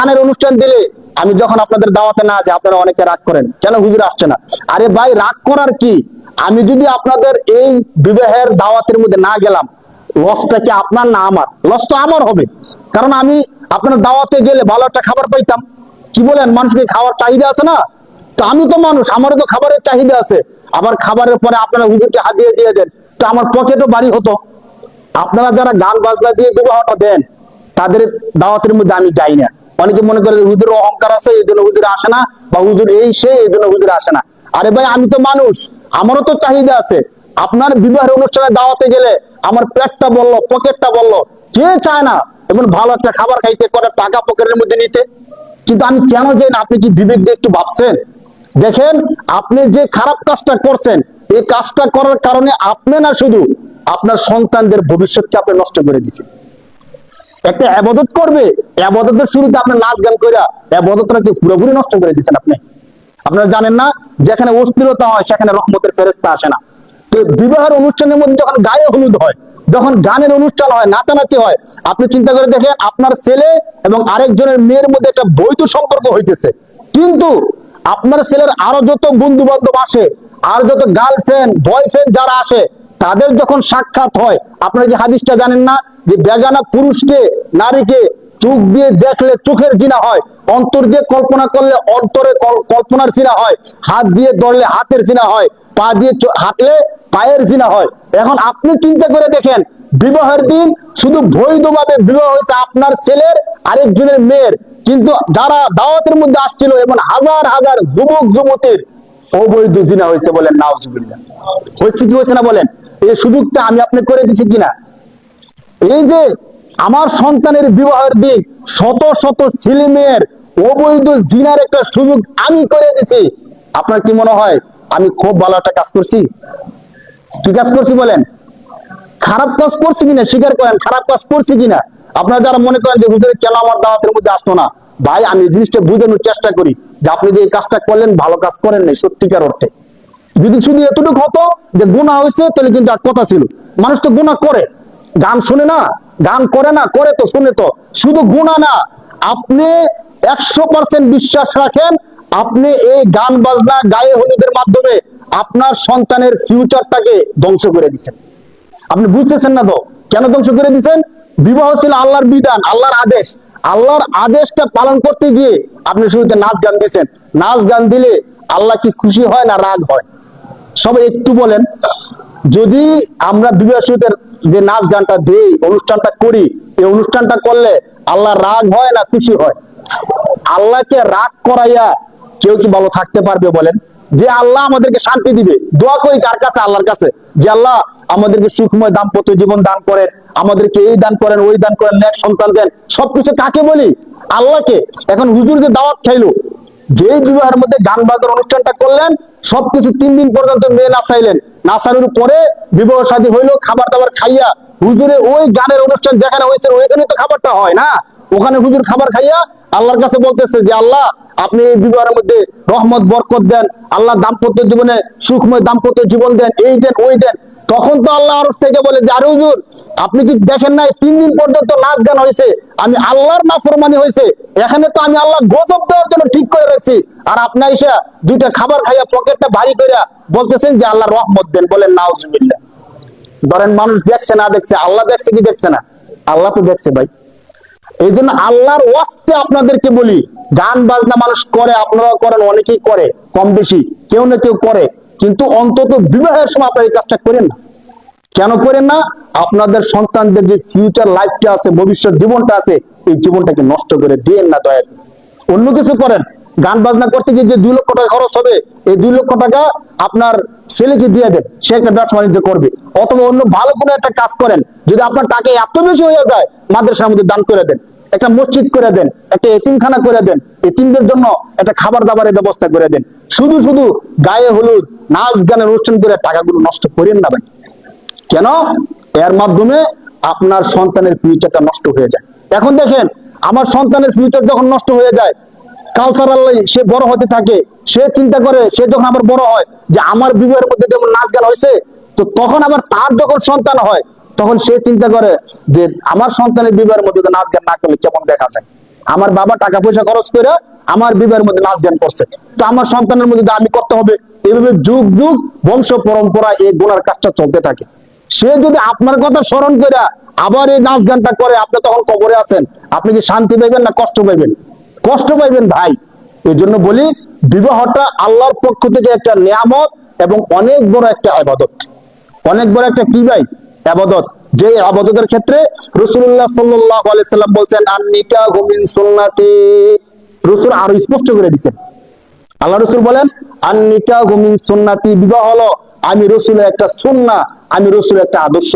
গানের অনুষ্ঠান দিলে আমি যখন আপনাদের দাওয়াতে না যাই আপনারা অনেকে রাগ করেন, কেন হুজুর আসছে না? আরে ভাই, রাগ করার কি? আমি যদি আপনাদের এই বিবাহের দাওয়াতের মধ্যে না গেলাম, লসটা কি আপনার না আমার? লস তো আমার হবে, কারণ আমি আপনার দাওয়াতে গেলে ভালো একটা খাবার পাইতাম। কি বলেন? মানুষকে খাওয়ার চাহিদা আছে না? তো আমি তো মানুষ, আমারও তো খাবারের চাহিদা আছে। আবার খাবারের পরে আপনারা হুজুরকে হাতিয়ে দিয়ে দেন, তো আমার পকেটও ভারী হতো। আপনারা যারা গান বাজনা দিয়ে বিবাহটা দেন, তাদের দাওয়াতের মধ্যে আমি যাই না। অনেকে মনে করে হুজুর অহংকার আছে এই জন্য হুজুরে আসে না, বা হুজুর এই সেই এই জন্য হুজুরে আসে না। আরে ভাই, আমি তো মানুষ, আমারও তো চাহিদা আছে। আপনার বিবাহের অনুষ্ঠানে দাওয়াতে গেলে আমার পেটটা বললো, পকেটটা বললো, কে চায় না এমন ভালো একটা খাবার খাইতে, করে টাকা পকেটের মধ্যে নিতে? কিন্তু আমি কেন যাই না? আপনি কি বিবেক দিয়ে একটু ভাবছেন? দেখেন, আপনি যে খারাপ কাজটা করছেন, এই কাজটা করার কারণে আপনি না, শুধু আপনার সন্তানদের ভবিষ্যৎকে আপনি নষ্ট করে দিচ্ছেন। একটা আবাদত করবে, আবাদতের শুরুতে আপনি নাচ গান করে আবাদতটাকে পুরোপুরি নষ্ট করে দিচ্ছেন। আপনারা জানেন না, যেখানে অস্থিরতা হয় সেখানে রহমতের ফেরেশতা আসে না। তো বিবাহের অনুষ্ঠানের মধ্যে যখন গায়ে হলুদ হয়, যখন গানের অনুষ্ঠান হয়, নাচানাচি হয়, আপনি চিন্তা করে দেখেন আপনার ছেলে এবং আরেকজনের মেয়ের মধ্যে একটা বৈধ সম্পর্ক হইতেছে, কিন্তু আপনার ছেলের আরো যত বন্ধু বান্ধব আসে, আর যত গার্লফ্রেন্ড বয়ফ্রেন্ড যারা আসে, তাদের যখন সাক্ষাৎ হয়, আপনারা কি হাদিসটা জানেন না যে বেগানা পুরুষকে, নারীকে চোখ দিয়ে দেখলে চোখের জিনা হয়, অন্তর দিয়ে কল্পনা করলে অন্তরে কল্পনার জিনা হয়, হাত দিয়ে ধরলে হাতের জিনা হয়, পা দিয়ে হাঁটলে পায়ের জিনা হয়। এখন আপনি চিন্তা করে দেখেন, বিবাহের দিন শুধু বৈধভাবে বিবাহ হয়েছে আপনার ছেলের আরেকজনের মেয়ের, কিন্তু যারা দাওয়াতের মধ্যে আসছিল এবং হাজার হাজার যুবক যুবতীর অবৈধ জিনা হয়েছে। বলেন নাউজুবিল্লাহ। হয়েছে কি হয়েছে না বলেন? এই সুযোগটা আমি আপনি করে দিছি কিনা? এই যে আমার সন্তানের বিবাহের দিন শত শত ছেলে মেয়ের অবৈধ জিনার একটা সুযোগ আমি করে দিছি, আপনার কি মনে হয় আমি খুব ভালো একটা কাজ করছি? কি কাজ করছি বলেন? খারাপ কাজ করছি কিনা স্বীকার করেন, খারাপ কাজ করছি কিনা? আপনারা যারা মনে করেন যে হুজুর কেন আমার দাওয়াতের মধ্যে আসতো না, ভাই আমি এই জিনিসটা বুঝানোর চেষ্টা করি যে আপনি যে এই কাজটা করলেন ভালো কাজ করেন নাই সত্যিকার অর্থে। যদি শুধু এতটুকু হতো যে গুনাহ হয়েছে, তাহলে কিন্তু এক কথা ছিল। মানুষ তো গুনাহ করে, গান শুনে না, গান করে না, করে তো শুনে তো। শুধু গুনাহ না, আপনি 100% বিশ্বাস রাখেন, আপনি এই গান বাজনা গায়ে হলুদের মাধ্যমে আপনার সন্তানের ফিউচারটাকে ধ্বংস করে দিচ্ছেন। আপনি বুঝতেছেন না তো কেন ধ্বংস করে দিচ্ছেন? বিবাহ ছিল আল্লাহর বিধান, আল্লাহর আদেশ। আল্লাহর আদেশটা পালন করতে গিয়ে আপনি শুরুতে নাচ গান দিচ্ছেন। নাচ গান দিলে আল্লাহ কি খুশি হয় না রাগ হয়? সবাই একটু বলেন। যদি আমরা বিবাহ শুরুতে যে নাচ গানটা দেই, অনুষ্ঠানটা করি, এই অনুষ্ঠানটা করলে আল্লাহ রাগ হয় না খুশি হয়? আল্লাহকে রাগ করাইয়া কেউ কি ভালো থাকতে পারবে বলেন? যে আল্লাহ আমাদেরকে শান্তি দিবে, দোয়া করি কার কাছে? আল্লাহর কাছে, যে আল্লাহ আমাদেরকে সুখময় দাম্পত্য জীবন দান করেন, আমাদেরকে এই দান করেন, ওই দান করেন, নেক সন্তান দেন। সবকিছু কাকে বলি? আল্লাহকে। এখন হুজুর যে দাওয়াত খাইলো, যে বিবাহের মধ্যে গান বাজনার অনুষ্ঠানটা করলেন, সবকিছু 3 দিন পর্যন্ত মেয়ে নাচাইলেন, নাচানোর পরে বিবাহ শাদী হইলো, খাবার দাবার খাইয়া হুজুরে ওই গানের অনুষ্ঠান যেখানে হয়েছে ওইখানে তো খাবারটা হয় না, ওখানে হুজুর খাবার খাইয়া আল্লাহর কাছে বলতেছে যে আল্লাহ আপনি এই বিবাহের মধ্যে রহমত বরকত দেন, আল্লাহ দাম্পত্য জীবনে সুখময় দাম্পত্য জীবন দেন, এই দেন ওই দেন। তখন তো আল্লাহ আরশ থেকে বলে যে আরে হুজুর আপনি কি দেখেন নাই 3 দিন পর্যন্ত নাচ গান হয়েছে, আমি আল্লাহর নাফরমানি হয়েছে, এখানে তো আমি আল্লাহ গজব দেওয়ার জন্য ঠিক করে রাখছি, আর আপনি আইসা 2টা খাবার খাইয়া পকেটটা ভারী কইরা বলতেছেন যে আল্লাহ রহমত দেন। বলেন নাউজুবিল্লাহ। ধরেন মানুষ দেখছে না দেখছে, আল্লাহ দেখছে কি দেখছে না? আল্লাহ তো দেখছে ভাই। এই জন্য আল্লাহর ওয়াস্তে আপনাদেরকে বলি, গান বাজনা মানুষ করে, আপনারাও করেন, অনেকেই করে, কম বেশি কেউ না কেউ করে, কিন্তু অন্তত বিবাহের সময় আপনারা এই কাজটা করেন না। কেন করেন না? আপনাদের সন্তানদের যে ফিউচার লাইফটা আছে, ভবিষ্যৎ জীবনটা আছে, এই জীবনটাকে নষ্ট করে দিয়েন না দয়া করে। অন্য কিছু করেন, গান বাজনা করতে গিয়ে যে 2 লক্ষ টাকা খরচ হবে, এই 2 লক্ষ টাকা আপনার ছেলেকে দিয়ে দেন, সে একটা ব্যবসা বাণিজ্য করবে। অথবা অন্য ভালো কোনো একটা কাজ করেন, যদি আপনার টাকা এত বেশি হয়ে যায় মাদ্রাসার মধ্যে দান করে দেন, একটা মসজিদ করে দেন, একটা এতিমখানা করে দেন, এতিমদের জন্য একটা খাবার দাবারের ব্যবস্থা করে দেন। শুধু শুধু গায়ে হলুদ নাচ গানের অনুষ্ঠান করে টাকাগুলো নষ্ট করেন না ভাই। কেন? এর মাধ্যমে আপনার সন্তানের ফিউচারটা নষ্ট হয়ে যায়। এখন দেখেন, আমার সন্তানের ফিউচার যখন নষ্ট হয়ে যায়, কালচারাল সে বড় হতে থাকে, সে চিন্তা করে, সে যখন আবার বড় হয় যে আমার বিবাহের মধ্যে যেমন নাচ গান হয়েছে, তো তখন আবার তার যখন সন্তান হয়, তখন সে চিন্তা করে যে আমার সন্তানের বিবাহের মধ্যে নাচ গান না করলে কেমন দেখা যায়। আমার বাবা টাকা পয়সা খরচ করে আমার বিবাহের মধ্যে নাচ গান করছে, তো আমার সন্তানের মধ্যে আমি করতে হবে। এইভাবে যুগ যুগ বংশ পরম্পরা এই গুনার কাজটা চলতে থাকে। সে যদি আপনার কথা স্মরণ করে আবার এই নাচ গানটা করে, আপনি তখন কবরে আছেন, আপনি কি শান্তি পাইবেন না কষ্ট পাইবেন? কষ্ট পাইবেন ভাই। এই জন্য বলি, বিবাহটা আল্লাহর পক্ষ থেকে একটা নিয়ামত এবং অনেক বড় একটা ইবাদত। অনেক বড় একটা কি ভাই? ইবাদত। যে ইবাদতের ক্ষেত্রে রাসূলুল্লাহ সাল্লাল্লাহু আলাইহি সাল্লাম বলেন, আন নিকাহু মিন সুন্নতি। রাসূল আরো স্পষ্ট করে দিয়েছেন। আল্লাহ রাসূল বলেন, আন নিকাহু মিন সুন্নতি, বিবাহ হলো আমি রাসূলের একটা সুন্নাহ, আমি রাসূলের একটা আদর্শ।